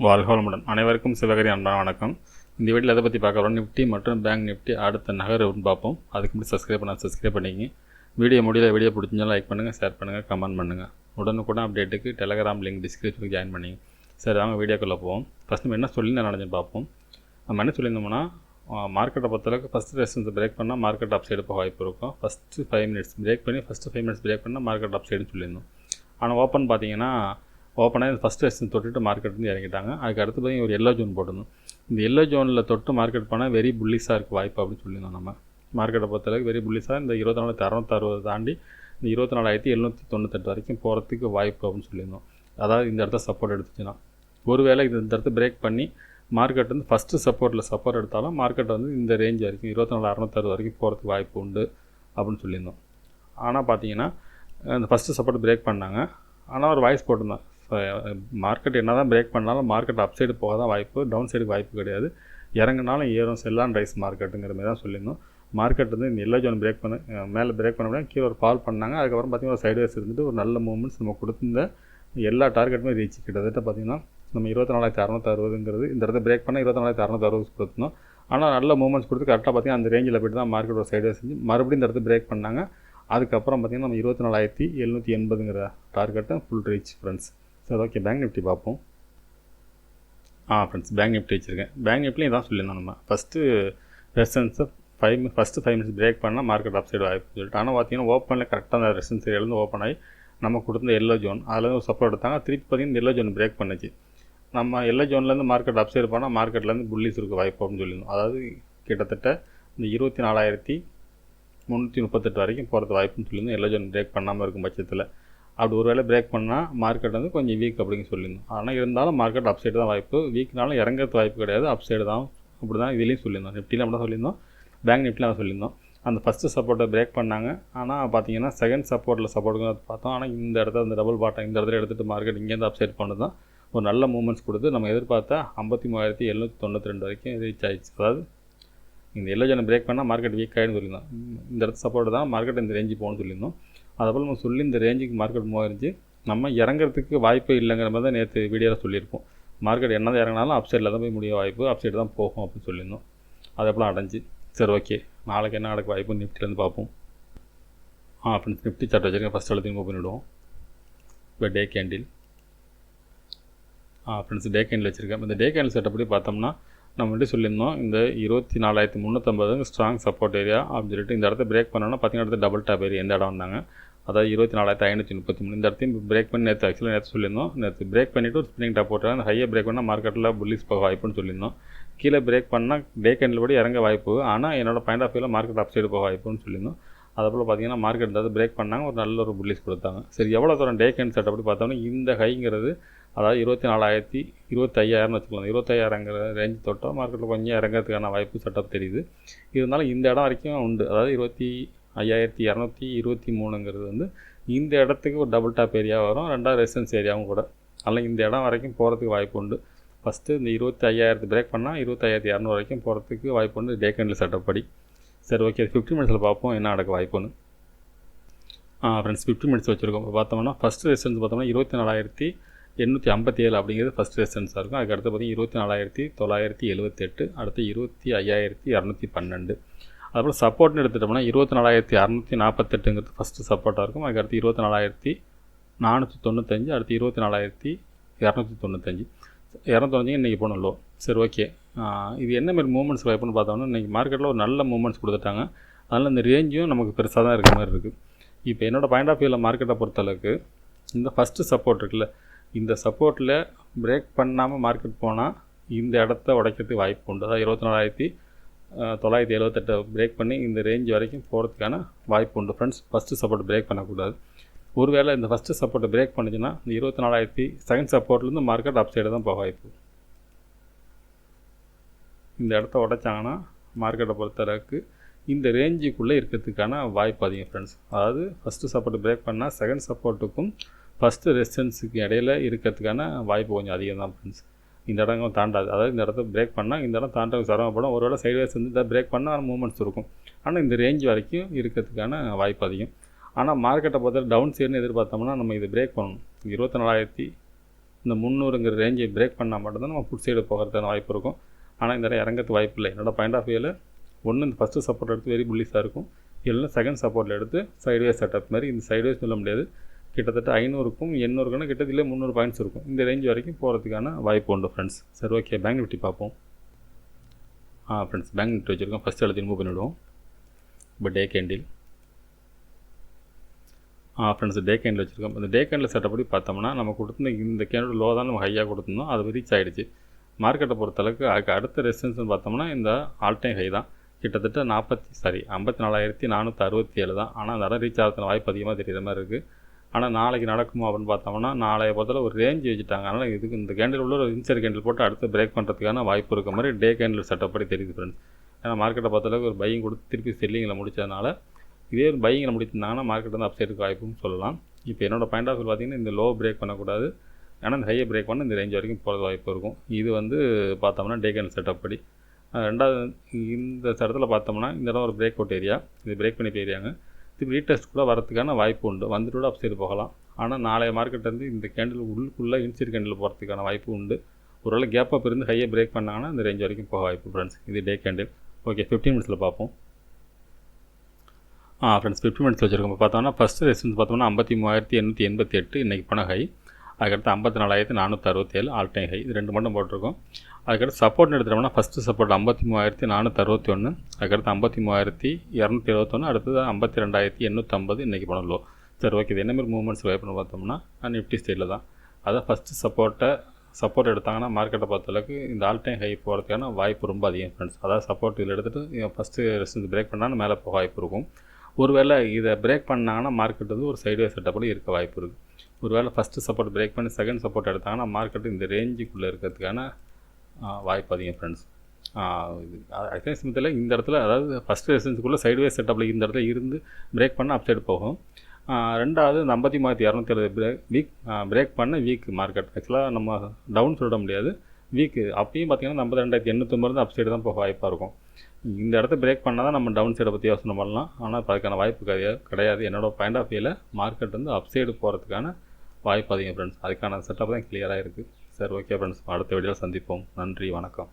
வாழ்க வளமுடன். அனைவருக்கும் சிவகரி அன்பான வணக்கம். இந்த வீட்டில் எதை பற்றி பார்க்குறோம், நிஃப்டி மற்றும் பேங்க் நிஃப்டி அடுத்த நகர்வுன்னு பார்ப்போம். அதுக்கு முன்னாடி சப்ஸ்கிரைப் பண்ணிங்க. வீடியோ பிடிச்சிருந்தாலும் லைக் பண்ணுங்கள், ஷேர் பண்ணுங்கள், கமெண்ட் பண்ணுங்கள். உடனுக்குடன் அப்டேட்டுக்கு டெலகிராம் லிங்க் டிஸ்கிரிப்ஷனுக்கு ஜாயின் பண்ணிங்க. சரி, வாங்க வீடியோக்குள்ளே போவோம். ஃபஸ்ட் நம்ம என்ன சொல்லி நினைஞ்சு பார்ப்போம். நம்ம என்ன சொல்லியிருந்தோம்னா, மார்க்கெட்டை பொறுத்தளவுக்கு ஃபஸ்ட்டு ரெசிஸ்டன்ஸ் பிரேக் பண்ணால் மார்க்கெட் அப் சைடு போக வாய்ப்பு இருக்கும். ஃபஸ்ட்டு 5 மினிட்ஸ் பிரேக் பண்ணால் மார்க்கெட் அப் சைடுன்னு சொல்லியிருந்தோம். ஆனால் ஓப்பன் பார்த்தீங்கன்னா ஓப்பனாக ஃபஸ்ட் ரெசிஸ்டன்ஸ் தொட்டுட்டு மார்க்கெட் வந்து இறங்கிட்டாங்க. அதுக்கு அடுத்து பார்த்தீங்கன்னா ஒரு எல்லோ ஜோன் போட்டிருந்தோம். இந்த எல்லோ ஜோனில் தொட்டு மார்க்கெட் போனால் வெரி புல்லிஸாக இருக்குது வாய்ப்பு அப்படின்னு சொல்லியிருந்தோம். நம்ம மார்க்கெட்டை பொறுத்தளவுக்கு வெரி புல்லிஸாக இந்த 24,660 தாண்டி இந்த 24,798 வரைக்கும் போகிறதுக்கு வாய்ப்பு அப்படின்னு சொல்லியிருந்தோம். அதாவது இந்த இடத்த சப்போர்ட் எடுத்துச்சுன்னா, ஒருவேளை இந்த இடத்த பிரேக் பண்ணி மார்க்கெட் வந்து ஃபஸ்ட்டு சப்போர்ட் எடுத்தாலும் மார்க்கெட் வந்து இந்த ரேஞ்ச் வரைக்கும் 24,660 வரைக்கும் போகிறதுக்கு வாய்ப்பு உண்டு அப்படின்னு சொல்லியிருந்தோம். ஆனால் பார்த்தீங்கன்னா இந்த ஃபஸ்ட்டு சப்போர்ட் பிரேக் பண்ணாங்க. ஆனால் ஒரு வாய்ஸ் போட்டிருந்தோம், மார்க்கெட் என்ன தான் பிரேக் பண்ணாலும் மார்க்கெட் அப் சைடு போக தான் வாய்ப்பு, டவுன் சைடுக்கு வாய்ப்பு கிடையாது. இறங்கினாலும் ஏறும், செல்லான் ரைஸ் மார்க்கெட்டுங்கிற மாதிரி தான் சொல்லியிருந்தோம். மார்க்கெட் வந்து இந்த எல்லோ ஜோன் மேலே பிரேக் பண்ண முடியாது, கீழே ஒரு ஃபால் பண்ணாங்க. அதுக்கப்புறம் பார்த்திங்கன்னா ஒரு சைடுவேஸ் இருந்துட்டு ஒரு நல்ல மூவ்மெண்ட்ஸ் நம்ம கொடுத்துருந்த எல்லா டார்கெட்டுமே ரீச் கிட்டத்தட்ட பார்த்திங்கன்னா நம்ம 24,660 இந்த இடத்த பிரேக் பண்ணால் 24,660 கொடுத்துருந்தோம். ஆனால் நல்ல மூவ்மெண்ட்ஸ் கொடுத்து கரெக்டாக பார்த்திங்கன்னா அந்த ரேஞ்சில் போய்ட்டு தான் மார்க்கெட் ஒரு சைடுவேஸ் செஞ்சு மறுபடியும் இந்த இடத்த பிரேக் பண்ணாங்க. அதுக்கப்புறம் பார்த்திங்கன்னா நம்ம 24,780 டார்கெட்டை ஃபுல் ரீச் ஃப்ரெண்ட்ஸ். சரி, ஓகே, பேங்க் நிஃப்டி பார்ப்போம். ஃப்ரெண்ட்ஸ், பேங்க் நிஃப்டி வச்சுருக்கேன். பேங்க் நிஃப்டிலையும் இதான் சொல்லியிருந்தோம் நம்ம ஃபஸ்ட்டு ரெசிஸ்டன்ஸை ஃபஸ்ட்டு 5 மினிட்ஸ் பிரேக் பண்ணால் மார்க்கெட் அப் சைடு வாய்ப்பு சொல்லிட்டு. ஆனால் பார்த்தீங்கன்னா ஓப்பனில் கரெக்டாக அந்த ரெசிஸ்டன்ஸ் ஏரியாவிலேருந்து ஓப்பன் ஆகி நம்ம கொடுத்த எல்லோ ஜோன் அதில் ஒரு சப்போர்ட் எடுத்தாங்க. திருப்பி பார்த்திங்கன்னா இந்த எல்லோ ஜோன் பிரேக் பண்ணுச்சு. நம்ம எல்லோ ஜோன்லேருந்து மார்க்கெட் அப் சைடு போனால் மார்க்கெட்லேருந்து புல்லிஸ் இருக்க வாய்ப்பு அப்படின்னு சொல்லியிருந்தோம். அதாவது கிட்டத்தட்ட இந்த 24,338 வரைக்கும் போகிறது வாய்ப்புன்னு சொல்லியிருந்தோம், எல்லோ ஜோன் பிரேக் பண்ணாமல் இருக்கும் பட்சத்தில். அப்படி ஒரு வேளை பிரேக் பண்ணால் மார்க்கெட் வந்து கொஞ்சம் வீக் அப்படின்னு சொல்லியிருந்தோம். ஆனால் இருந்தாலும் மார்க்கெட் அப் சைடு தான் வாய்ப்பு, வீக்னாலும் இறங்கிறது வாய்ப்பு கிடையாது, அப் சைடு தான். அப்படி தான் இதுலேயும் சொல்லியிருந்தோம், நிஃப்டியில் அப்படி தான் சொல்லியிருந்தோம், பேங்க் நிஃப்டியில் தான் சொல்லியிருந்தோம். அந்த ஃபஸ்ட்டு சப்போர்ட்டை பிரேக் பண்ணாங்க. ஆனால் பார்த்தீங்கன்னா செகண்ட் சப்போர்ட்டுக்கு பார்த்தோம். ஆனால் இந்த இடத்துல இந்த டபுள் பாட்டம் இந்த இடத்துல எடுத்துகிட்டு மார்க்கெட் இங்கேருந்து அப் சைடு பண்ணது தான் ஒரு நல்ல மூவ்மெண்ட்ஸ் கொடுத்து நம்ம எதிர்பார்த்தா 53,792 வரைக்கும் ரீச் ஆயிடுச்சு. அதாவது இந்த எல்லோ ஜோனை பிரேக் பண்ணால் மார்க்கெட் வீக் ஆகிடுன்னு சொல்லியிருந்தோம். இந்த இடத்து சப்போர்ட்டு தான் மார்க்கெட் இந்த ரேஞ்சு போகணும்னு சொல்லியிருந்தோம். அதுபோல் நம்ம சொல்லி இந்த ரேஞ்சுக்கு மார்க்கெட் மூவ் ஆகிருந்துச்சு. நம்ம இறங்கிறதுக்கு வாய்ப்பே இல்லைங்கிற மாதிரி தான் நேற்று வீடியோவில் சொல்லியிருப்போம். மார்க்கெட் என்ன தான் இறங்கினாலும் அப் சைடில் தான் போய் முடிய வாய்ப்பு, அப் சைடு தான் போகும் அப்படின்னு சொல்லியிருந்தோம். அது எப்பலாம் அடைஞ்சு. சரி, ஓகே, நாளைக்கு என்ன நடக்க வாய்ப்பு நிஃப்டிலேருந்து பார்ப்போம். ஃப்ரெண்ட்ஸ், நிஃப்டி சார்ட் வச்சுருக்கேன். ஃபஸ்ட் எல்லாத்தையும் ஓப்பன் பண்ணிவிடுவோம். இப்போ டே கேண்டில். ஃப்ரெண்ட்ஸ், டே கேண்டில் வச்சுருக்கேன். இந்த டே கேண்டில் செட் அப்படி பார்த்தோம்னா நம்ம வந்து சொல்லியிருந்தோம், இந்த 24,350 ஸ்ட்ராங் சப்போர்ட் ஏரியா அப்படின்னு சொல்லிட்டு இந்த இடத்த பிரேக் பண்ணோன்னா பார்த்திங்கன்னா அடுத்து டபுள் டாப் ஏரியா எந்த இடம் வந்தாங்க, அதாவது 24,533. இந்த இடத்தையும் பிரேக் பண்ணி நேற்று சொல்லியிருந்தோம். நேற்று பிரேக் பண்ணிவிட்டு ஒரு ஸ்பின்னிங் டாப் போட்டாங்க. அந்த ஹையை பிரேக் பண்ணால் மார்க்கெட்டில் புல்லிஸ் போக வாய்ப்புன்னு சொல்லியிருந்தோம். கீழே பிரேக் பண்ணால் டே கேண்டில் படி இறங்க வாய்ப்பு, ஆனால் என்னோட பாயிண்ட் ஆஃப் வியூவில் மார்க்கெட் அப் சைடு போக வாய்ப்புன்னு சொல்லியிருந்தோம். அதுபோல் பார்த்திங்கன்னா மார்க்கெட் இந்த பிரேக் பண்ணாங்க, ஒரு நல்ல ஒரு புல்லிஸ் கொடுத்தாங்க. சரி, எவ்வளோ தூரம் டே கேண்டில் செட் அப்படி பார்த்தோம்னா இந்த ஹைங்கிறது அதாவது 24,025 வச்சுக்கலாம். 25,000ங்கிற ரேஞ்ச் தொட்டால் மார்க்கெட்டில் கொஞ்சம் இறங்கிறதுக்கான வாய்ப்பு செட்டப் தெரியுது. இருந்தாலும் இந்த இடம் வரைக்கும் உண்டு. அதாவது 25,223 வந்து இந்த இடத்துக்கு ஒரு டபுள் டாப் ஏரியா வரும், ரெண்டாவது ரெசிஸ்டன்ஸ் ஏரியாவும் கூட. அதனால் இந்த இடம் வரைக்கும் போகிறதுக்கு வாய்ப்பு உண்டு. ஃபஸ்ட்டு இந்த 25,000 பிரேக் பண்ணால் 25,200 வரைக்கும் போகிறதுக்கு வாய்ப்பு உண்டு டே கேண்டில் செட்டப் படி. சரி, ஓகே, 50 மினிட்ஸில் பார்ப்போம் என்ன நடக்க வாய்ப்புன்னு. ஃப்ரெண்ட்ஸ், 50 மினிட்ஸ் வச்சுருக்கோம். இப்போ பார்த்தோம்னா ஃபஸ்ட்டு ரெசிஸ்டன்ஸ் பார்த்தோம்னா 24,857 அப்படிங்கிறது ஃபஸ்ட் ரெசிஸ்டன்ஸாக இருக்கும். அதுக்கு அடுத்து பார்த்திங்கன்னா 24,978, அடுத்து 25,212. அதுக்கப்புறம் சப்போர்ட்னு எடுத்துட்டோம்னா 24,648ங்கிறது ஃபஸ்ட்டு சப்போர்ட்டாக இருக்கும். அதுக்கு அடுத்து 24,495, அடுத்து 24,295. 295 இன்றைக்கி போகணும் லோ. சரி, ஓகே, இது என்ன மாதிரி மூவ்மெண்ட்ஸ் வாய்ப்புன்னு பார்த்தோம்னா இன்றைக்கி மார்க்கெட்டில் ஒரு நல்ல மூவ்மெண்ட்ஸ் கொடுத்துட்டாங்க. அதனால் இந்த ரேஞ்சும் நமக்கு பெருசாக தான் இருக்கிற மாதிரி இருக்குது. இப்போ என்னோடய பாயிண்ட் ஆஃப் வியூவில் மார்க்கெட்டை பொறுத்தளவுக்கு இந்த ஃபஸ்ட்டு சப்போர்ட் இருக்குல்ல, இந்த சப்போர்ட்டில் பிரேக் பண்ணாமல் மார்க்கெட் போனால் இந்த இடத்த உடைக்கிறதுக்கு வாய்ப்பு உண்டு. அதாவது 24,978 பிரேக் பண்ணி இந்த ரேஞ்ச் வரைக்கும் போகிறதுக்கான வாய்ப்பு உண்டு ஃப்ரெண்ட்ஸ். ஃபஸ்ட்டு சப்போர்ட் பிரேக் பண்ணக்கூடாது. ஒருவேளை இந்த ஃபஸ்ட்டு சப்போர்ட்டை பிரேக் பண்ணிச்சுன்னா இந்த 24,000 செகண்ட் சப்போர்ட்லேருந்து மார்க்கெட் அப் சைடு தான் போக வாய்ப்பு. இந்த இடத்த உடைச்சாங்கன்னா மார்க்கெட்டை பொறுத்தளவுக்கு இந்த ரேஞ்சுக்குள்ளே இருக்கிறதுக்கான வாய்ப்பு அதிகம் ஃப்ரெண்ட்ஸ். அதாவது ஃபஸ்ட்டு சப்போர்ட் பிரேக் பண்ணால் செகண்ட் சப்போர்ட்டுக்கும் ஃபஸ்ட்டு ரெசிஸ்டன்ஸுக்கு இடையில இருக்கிறதுக்கான வாய்ப்பு கொஞ்சம் அதிகம் தான் ஃப்ரெண்ட்ஸ். இந்த இடங்களும் தாண்டாது. அதாவது இந்த இடத்த பிரேக் பண்ணால் இந்த இடம் தாண்டது சிரமப்படும். ஒருவேளை சைட்வேஸ் வந்து இதை பிரேக் பண்ணால் மூவ்மெண்ட்ஸ் இருக்கும். ஆனால் இந்த ரேஞ்ச் வரைக்கும் இருக்கிறதுக்கான வாய்ப்பு அதிகம். ஆனால் மார்க்கெட்டை பொறுத்த டவுன் சைடுன்னு எதிர்பார்த்தோம்னா நம்ம இது பிரேக் பண்ணணும். 24,000 இந்த 300ங்கிற ரேஞ்சை பிரேக் பண்ணால் மட்டும்தான் நம்ம புட் சைடு போகிறதுக்கான வாய்ப்பு இருக்கும். ஆனால் இந்த இடம் இறங்கிறதுக்கு வாய்ப்பு இல்லை. என்னோடய பாயிண்ட் ஆஃப் வியூவில் ஒன்று இந்த ஃபஸ்ட்டு சப்போர்ட் எடுத்து வெரி புல்லிஷாக இருக்கும், இல்லைன்னா செகண்ட் சப்போர்ட்டில் எடுத்து சைட்வேஸ் செட்டப் மாதிரி. இந்த சைட்வேஸ் சொல்ல முடியாது, கிட்டத்தட்ட 500க்கும் 800க்குன்னா கிட்டத்தட்ட 300 பாயிண்ட்ஸ் இருக்கும். இந்த ரேஞ்ச் வரைக்கும் போகிறதுக்கான வாய்ப்பு உண்டு ஃப்ரெண்ட்ஸ். சரி, ஓகே, பேங்க் நிஃப்டி பார்ப்போம். ஃப்ரெண்ட்ஸ், பேங்க் நிஃப்டி வச்சுருக்கோம். ஃபஸ்ட்டு எடுத்து ரிமூவ் பண்ணிவிடுவோம். இப்போ டே கேண்டில். ஃப்ரெண்ட்ஸ், டே கேண்டில் வச்சுருக்கோம். இந்த டே கேண்டில் செட்டப் படி பார்த்தோம்னா நம்ம கொடுத்துருந்த இந்த கேண்டோட லோ தான் நம்ம ஹையாக கொடுத்துருந்தோம், அது ரீச் ஆகிடுச்சு. மார்க்கெட்டை பொறுத்தளவுக்கு அதுக்கு அடுத்த ரெசிஸ்டன்ஸ்னு பார்த்தோம்னா இந்த ஆல் டைம் ஹை தான், கிட்டத்தட்ட 54,467 தான். ஆனால் அந்த இடம் ரீச் ஆகிறதுக்கு வாய்ப்பு அதிகமாக தெரிகிற மாதிரி இருக்குது. ஆனால் நாளைக்கு நடக்குமோ அப்படின்னு பார்த்தோம்னா நாளைய பொறுத்தவரை ஒரு ரேஞ்ச் வச்சுட்டாங்க. அதனால் இதுக்கு இந்த கேண்டில் உள்ள ஒரு இன்சைட் கேண்டில் போட்டு அடுத்து பிரேக் பண்ணுறதுக்கான வாய்ப்பு இருக்க மாதிரி டே கேண்டில் செட்டப் படி தெரியுது ஃப்ரெண்ட்ஸ். ஏன்னா மார்க்கெட்டை பொறுத்தளவுக்கு ஒரு பையிங் கொடுத்து திருப்பி செல்லிங்கில் முடித்ததுனால இதே ஒரு பையிங்கில் முடித்திருந்தாங்கன்னா மார்க்கெட் வந்து அப்சைடுக்கு வாய்ப்புன்னு சொல்லலாம். இப்போ என்னோடய பாயிண்ட் ஆஃப் வியூ பார்த்தீங்கன்னா இந்த லோ பிரேக் பண்ணக்கூடாது, ஆனால் இந்த ஹையை பிரேக் பண்ண இந்த ரேஞ்ச் வரைக்கும் போகிறது வாய்ப்பு இருக்கும். இது வந்து பார்த்தோம்னா டே கேண்டில் செட்டப் படி. ரெண்டாவது இந்த இடத்துல பார்த்தோம்னா இந்த இடம் ஒரு பிரேக் அவுட் ஏரியா, இது பிரேக் பண்ணி போயிருக்காங்க. திருப்பி ரீடெஸ்ட் கூட வரதுக்கான வாய்ப்பு உண்டு, வந்துட்டு கூட அப்சைடு போகலாம். ஆனால் நாளைய மார்க்கெட் வந்து இந்த கேண்டில் உள்ளுக்குள்ளே இன்சைட் கேண்டில் போகிறதுக்கான வாய்ப்பு உண்டு. ஒருவேளை கேப் அப் இருந்து ஹையை பிரேக் பண்ணாங்கன்னா இந்த ரேஞ்ச் வரைக்கும் போக வாய்ப்பு ஃப்ரெண்ட்ஸ். இது டே கேண்டில். ஓகே, 15 மினிட்ஸில் பார்ப்போம். ஃப்ரெண்ட்ஸ், 15 மினிட்ஸில் வச்சுருக்கோம். பார்த்தோம்னா ஃபஸ்ட்டு ரெசிஸ்டன்ஸ் பார்த்தோம்னா 53,888 இன்றைக்கி போன ஹை. அதுக்கடுத்து 54,467 ஆல் டைம் ஹை. இது 2 மட்டும் போட்டிருக்கோம். அதுக்கடுத்து சப்போர்ட்னு எடுத்துட்டோம்னா ஃபஸ்ட்டு சப்போர்ட் 53,461, அதுக்கடுத்து 53,271, அடுத்தது 52,850 இன்றைக்கி போன லோ. சரி, ஓகே, இது என்ன மாதிரி மூவ்மெண்ட்ஸ் வாய்ப்புன்னு பார்த்தோம்னா நிஃப்டி ஸ்டைலில் தான். அதான் ஃபஸ்ட்டு சப்போர்ட் எடுத்தாங்கன்னா மார்க்கெட்டை பொறுத்தளவுக்கு இந்த ஆல் டைம் ஹை போகிறதுக்கான வாய்ப்பு ரொம்ப அதிகம் ஃப்ரெண்ட்ஸ். அதாவது சப்போர்ட் இதில் எடுத்துகிட்டு ஃபஸ்ட்டு ரெசிஸ்டன்ஸ் பிரேக் பண்ணாலும் மேலே போக வாய்ப்பு இருக்கும். ஒருவேளை இதை பிரேக் பண்ணாங்கன்னா மார்க்கெட் வந்து ஒரு சைட்வேஸ் செட்டப்படி இருக்க வாய்ப்பு இருக்குது. ஒருவேளை ஃபஸ்ட்டு சப்போர்ட் பிரேக் பண்ணி செகண்ட் சப்போர்ட் எடுத்தாங்கன்னா மார்க்கெட்டு இந்த ரேஞ்சுக்குள்ளே இருக்கிறதுக்கான வாய்ப்பு அதிகம் ஃப்ரெண்ட்ஸ். அதே சமயத்தில் இந்த இடத்துல அதாவது ஃபஸ்ட்டு ரெசிஸ்டன்ஸுக்குள்ளே சைட்வேஸ் செட்டப்பில் இந்த இடத்துல இருந்து பிரேக் பண்ண அப் சைடு போகும். ரெண்டாவது இந்த 53,270 பிரேக் பண்ண வீக் மார்க்கெட். ஆக்சுவலாக நம்ம டவுன் சொல்ல முடியாது, வீக்கு. அப்பயும் பார்த்திங்கன்னா 52,850 அப் சைடு தான் போக வாய்ப்பாக இருக்கும். இந்த இடத்த பிரேக் பண்ணால் தான் நம்ம டவுன் சைடை பற்றி யோசனை பண்ணலாம். ஆனால் இப்போ அதுக்கான வாய்ப்பு கிடையாது. என்னோடய பாயிண்ட் ஆஃப் வியூவில் மார்க்கெட் வந்து அப் சைடு போகிறதுக்கான வாய்ப்பு அதிகம் ஃப்ரெண்ட்ஸ். அதுக்கான செட்டப் தான் கிளியராக இருக்குது. சரி, ஓகே ஃப்ரெண்ட்ஸ், அடுத்த வீடியோவில் சந்திப்போம். நன்றி, வணக்கம்.